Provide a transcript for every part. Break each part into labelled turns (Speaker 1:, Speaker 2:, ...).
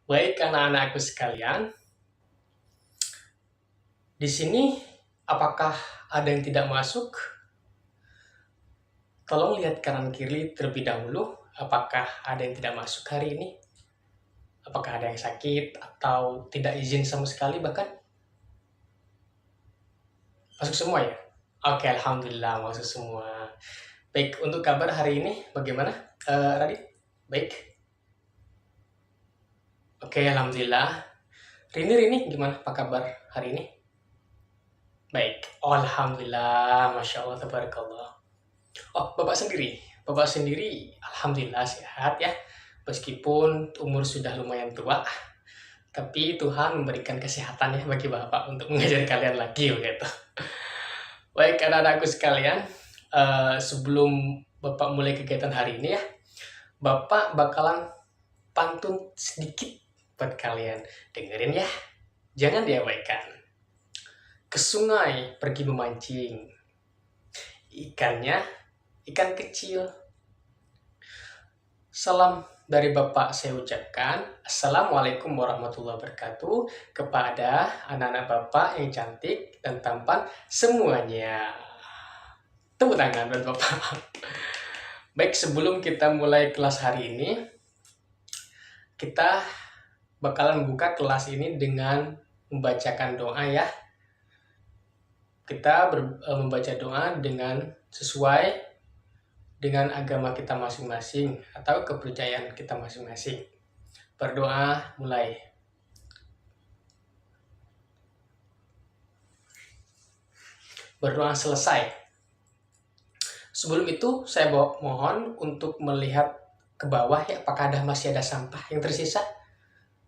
Speaker 1: Baik anak-anakku sekalian, di sini apakah ada yang tidak masuk? Tolong lihat kanan kiri terlebih dahulu, apakah ada yang tidak masuk hari ini? Apakah ada yang sakit atau tidak izin sama sekali bahkan? Masuk semua ya? Oke, alhamdulillah masuk semua. Baik, untuk kabar hari ini bagaimana? Radit? Baik. Oke, alhamdulillah. Rini, gimana apa kabar hari ini? Baik. Oh, alhamdulillah, masya Allah, tabarakallah. Oh, Bapak sendiri alhamdulillah sehat ya. Meskipun umur sudah lumayan tua, tapi Tuhan memberikan kesehatan ya bagi Bapak untuk mengajar kalian lagi begitu. Baik, anak-anakku sekalian, sebelum Bapak mulai kegiatan hari ini ya, Bapak bakalan pantun sedikit buat kalian. Dengerin ya, jangan diabaikan. Ke sungai pergi memancing. Ikannya ikan kecil. Salam dari Bapak saya ucapkan. Assalamualaikum warahmatullahi wabarakatuh kepada anak-anak Bapak yang cantik dan tampan semuanya. Tepuk tangan buat Bapak. Baik, sebelum kita mulai kelas hari ini, kita bakalan buka kelas ini dengan membacakan doa ya. Kita membaca doa dengan sesuai dengan agama kita masing-masing atau kepercayaan kita masing-masing. Berdoa mulai. Berdoa selesai. Sebelum itu saya mohon untuk melihat ke bawah ya, apakah masih ada sampah yang tersisa.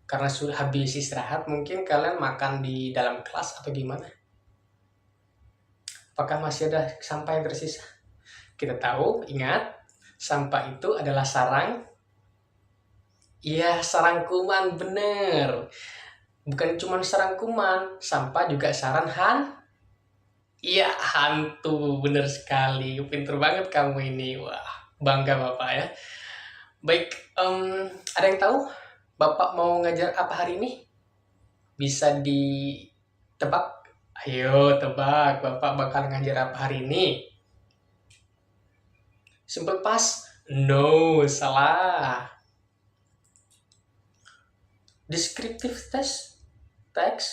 Speaker 1: Karena sudah habis istirahat, mungkin kalian makan di dalam kelas atau gimana. Apakah masih ada sampah yang tersisa? Kita tahu, ingat, sampah itu adalah sarang. Iya, sarang kuman, bener. Bukan cuma sarang kuman, sampah juga sarang Iya, hantu, bener sekali. Pinter banget kamu ini. Wah, bangga Bapak ya. Baik, ada yang tahu Bapak mau ngajar apa hari ini? Bisa ditebak? Ayo, tebak. Bapak bakal ngajar apa hari ini? Simple past? No, salah. Descriptive text?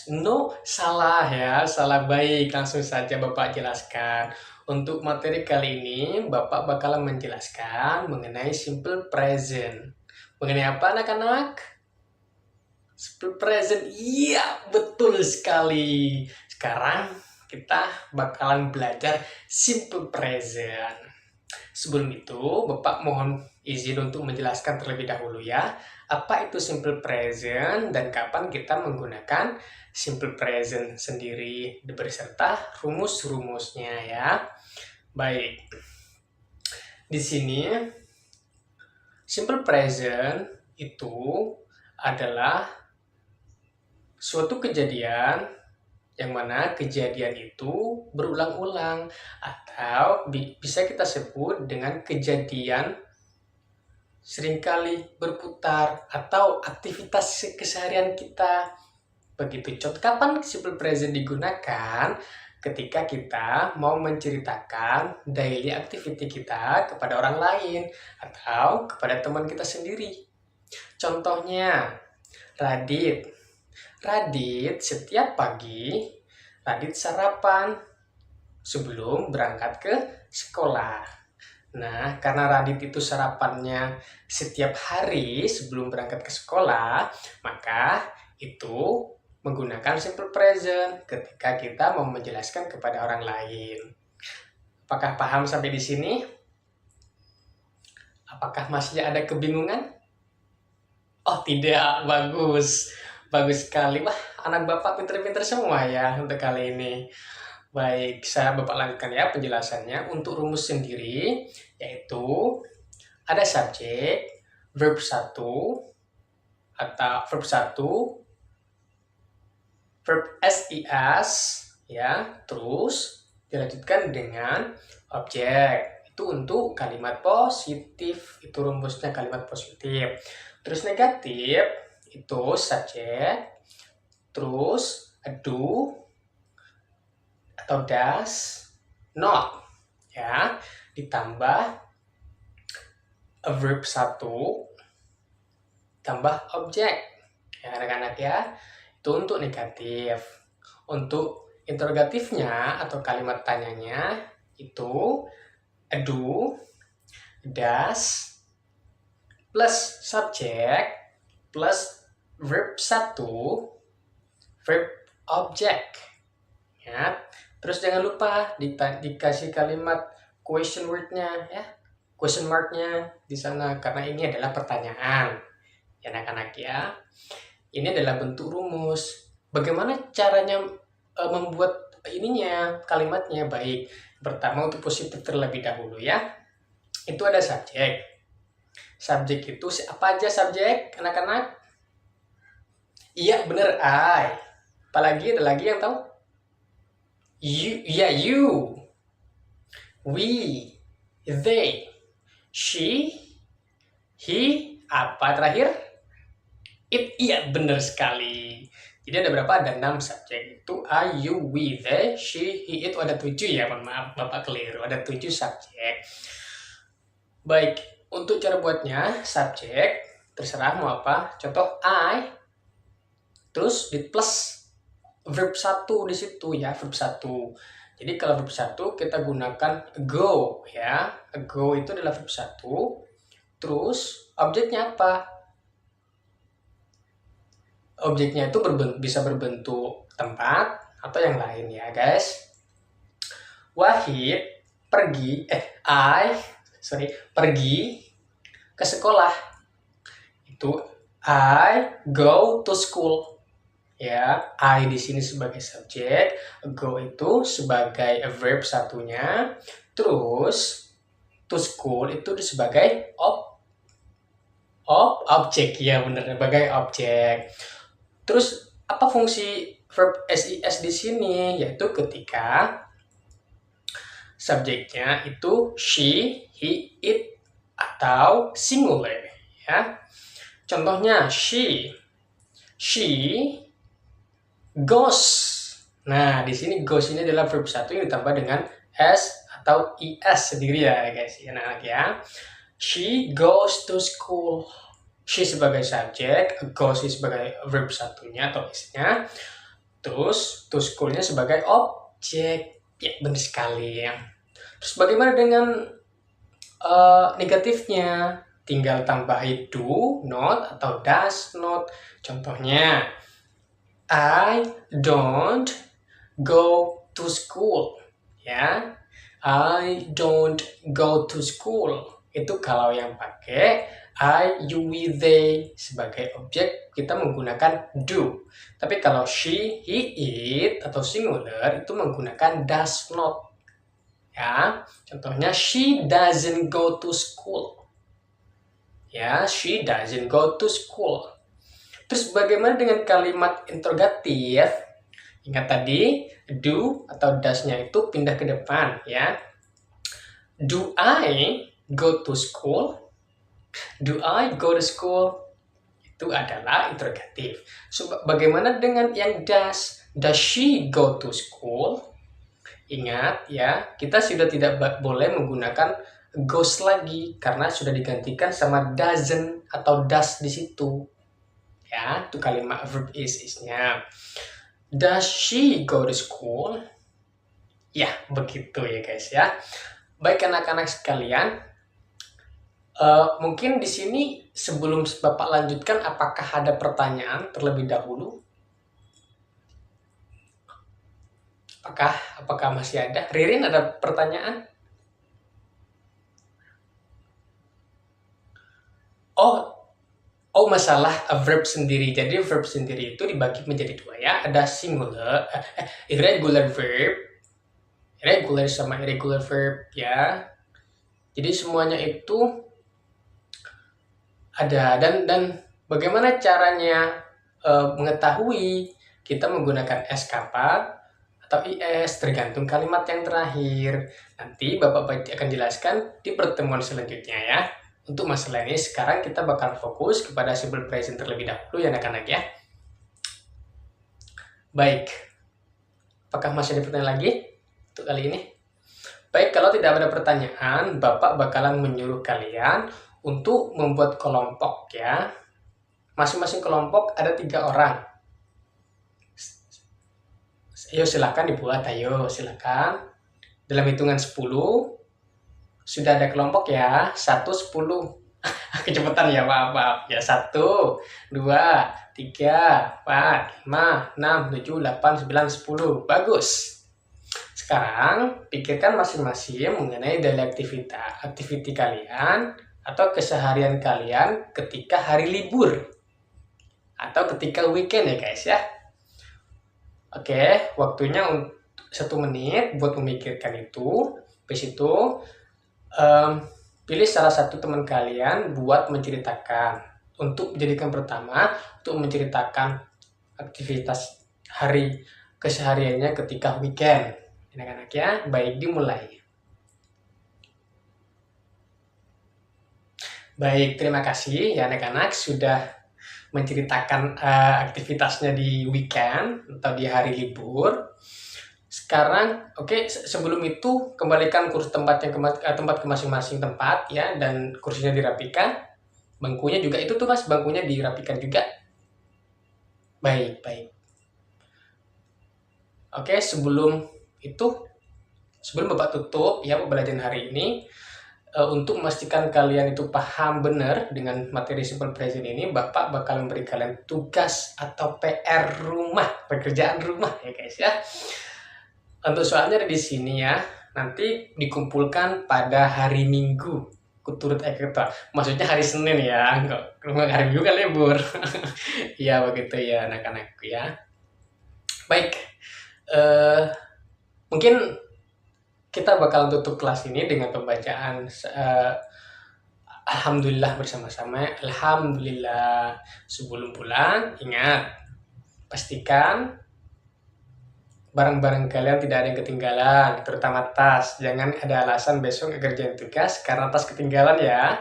Speaker 1: No, salah ya, salah. Baik, langsung saja Bapak jelaskan. Untuk materi kali ini, Bapak bakalan menjelaskan mengenai simple present. Mengenai apa anak-anak? Simple present, iya betul sekali. Sekarang kita bakalan belajar simple present. Sebelum itu, Bapak mohon izin untuk menjelaskan terlebih dahulu ya, apa itu simple present dan kapan kita menggunakan simple present sendiri beserta rumus-rumusnya ya. Baik. Di sini simple present itu adalah suatu kejadian yang mana kejadian itu berulang-ulang atau bisa kita sebut dengan kejadian seringkali berputar atau aktivitas keseharian kita. Begitu. Contoh kapan simple present digunakan? Ketika kita mau menceritakan daily activity kita kepada orang lain atau kepada teman kita sendiri. Contohnya, Radit setiap pagi, Radit sarapan sebelum berangkat ke sekolah. Nah, karena Radit itu sarapannya setiap hari sebelum berangkat ke sekolah, maka itu menggunakan simple present ketika kita mau menjelaskan kepada orang lain. Apakah paham sampai di sini? Apakah masih ada kebingungan? Oh, tidak. Bagus. Bagus sekali. Wah, anak Bapak pinter-pinter semua ya untuk kali ini. Baik, saya Bapak lanjutkan ya penjelasannya. Untuk rumus sendiri, yaitu ada subjek, verb 1, atau verb 1, verb SIS, ya, terus dilanjutkan dengan objek. Itu untuk kalimat positif, itu rumusnya kalimat positif. Terus negatif, itu subjek, terus do atau does not, ya, ditambah verb 1 tambah objek, ya anak-anak ya. Itu untuk negatif. Untuk interrogatifnya atau kalimat tanyanya itu do, does, plus subjek, plus verb 1, verb object. Ya. Terus jangan lupa dikasih kalimat question word-nya, ya, question mark-nya di sana, karena ini adalah pertanyaan, ya anak-anak ya. Ini adalah bentuk rumus. Bagaimana caranya membuat ininya, kalimatnya baik. Pertama untuk positif terlebih dahulu ya. Itu ada subjek. Subjek itu apa aja subjek, anak-anak? Iya, bener, I. Apalagi ada lagi yang tahu? You, ya, you. We, they. She, he, apa terakhir? It, iya, bener sekali. Jadi ada berapa? Ada 6 subjek. Itu I, you, we, they, she, he. Itu ada 7 ya, maaf, Bapak keliru. Ada 7 subjek. Baik, untuk cara buatnya, subjek, terserah mau apa. Contoh, I, terus di plus verb 1 di situ ya, verb 1. Jadi kalau verb 1 kita gunakan go ya. Go itu adalah verb 1. Terus objeknya apa? Objeknya itu bisa berbentuk tempat atau yang lain ya, guys. Wahid pergi ke sekolah. Itu I go to school. Ya, I di sini sebagai subjek, go itu sebagai verb satunya, terus to school itu sebagai objek ya, benar, sebagai objek. Terus apa fungsi verb SIS di sini? Yaitu ketika subjeknya itu she, he, it atau singular ya. Contohnya she goes. Nah, di sini goes ini adalah verb 1 yang ditambah dengan s atau is sendiri ya, guys. Ya, anak-anak ya. She goes to school. She sebagai subjek, goes sebagai verb satunya atau is-nya. Terus to school-nya sebagai objek. Ya, benar sekali ya. Terus bagaimana dengan negatifnya? Tinggal tambahin do, not atau does not. Contohnya, I don't go to school. Ya, I don't go to school. Itu kalau yang pakai I, you, we, they sebagai objek kita menggunakan do. Tapi kalau she, he, it atau singular itu menggunakan does not. Ya, contohnya she doesn't go to school. Ya, she doesn't go to school. Terus bagaimana dengan kalimat interrogatif? Ingat tadi, do atau does-nya itu pindah ke depan ya. Do I go to school? Do I go to school? Itu adalah interrogatif. So, bagaimana dengan yang does? Does she go to school? Ingat ya, kita sudah tidak boleh menggunakan goes lagi karena sudah digantikan sama doesn't atau does di situ. Ya, itu kalimat verb is-nya. Does she go to school? Ya, begitu ya guys ya. Baik anak-anak sekalian, mungkin di sini sebelum Bapak lanjutkan, apakah ada pertanyaan terlebih dahulu? Apakah masih ada? Ririn, ada pertanyaan? Oh, masalah verb sendiri. Jadi verb sendiri itu dibagi menjadi 2 ya. Ada singular, irregular verb, regular sama irregular verb ya. Jadi semuanya itu ada, dan bagaimana caranya mengetahui kita menggunakan s kapan atau is tergantung kalimat yang terakhir. Nanti Bapak akan jelaskan di pertemuan selanjutnya ya. Untuk masalah ini sekarang kita bakal fokus kepada simple present terlebih dahulu ya anak-anak ya. Baik, apakah masih ada pertanyaan lagi untuk kali ini? Baik, kalau tidak ada pertanyaan, Bapak bakalan menyuruh kalian untuk membuat kelompok ya. Masing-masing kelompok ada 3 orang. Ayo silakan dibuat, ayo silakan. Dalam hitungan 10, sudah ada kelompok ya, 1, 10. Kecepatan ya, maaf. Ya, 1, 2, 3, 4, 5, 6, 7, 8, 9, 10. Bagus. Sekarang, pikirkan masing-masing mengenai daily activity kalian atau keseharian kalian ketika hari libur atau ketika weekend ya guys ya. Oke, waktunya 1 menit buat memikirkan itu. Habis itu, pilih salah satu teman kalian buat menceritakan. Untuk menjadikan pertama, untuk menceritakan aktivitas hari kesehariannya ketika weekend. Anak-anak ya, baik dimulai. Baik, terima kasih ya anak-anak sudah menceritakan aktivitasnya di weekend atau di hari libur. Sekarang, oke, sebelum itu kembalikan kursi tempat ke masing-masing tempat ya, dan kursinya dirapikan. Bangkunya juga itu tuh Mas, bangkunya dirapikan juga. Baik. Oke, sebelum Bapak tutup ya pembelajaran hari ini, untuk memastikan kalian itu paham benar dengan materi simple present ini, Bapak bakal memberi kalian tugas atau PR rumah, pekerjaan rumah ya guys ya. Untuk soalnya ada di sini ya, nanti dikumpulkan pada hari Minggu. Kuturut eketa, maksudnya hari Senin ya, enggak hari Minggu kan libur. Ya begitu ya anak-anakku ya. Baik, mungkin kita bakal tutup kelas ini dengan pembacaan Alhamdulillah bersama-sama. Alhamdulillah. Sebelum pulang, ingat, pastikan barang-barang kalian tidak ada yang ketinggalan, terutama tas. Jangan ada alasan besok ngerjain tugas karena tas ketinggalan ya.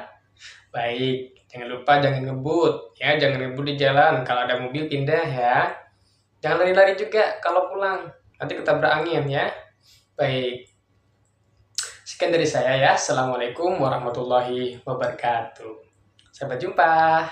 Speaker 1: Baik, jangan lupa jangan ngebut ya, jangan ngebut di jalan. Kalau ada mobil pindah ya. Jangan lari-lari juga kalau pulang, nanti ketabrak angin ya. Baik. Sekian dari saya ya. Assalamualaikum warahmatullahi wabarakatuh. Sampai jumpa.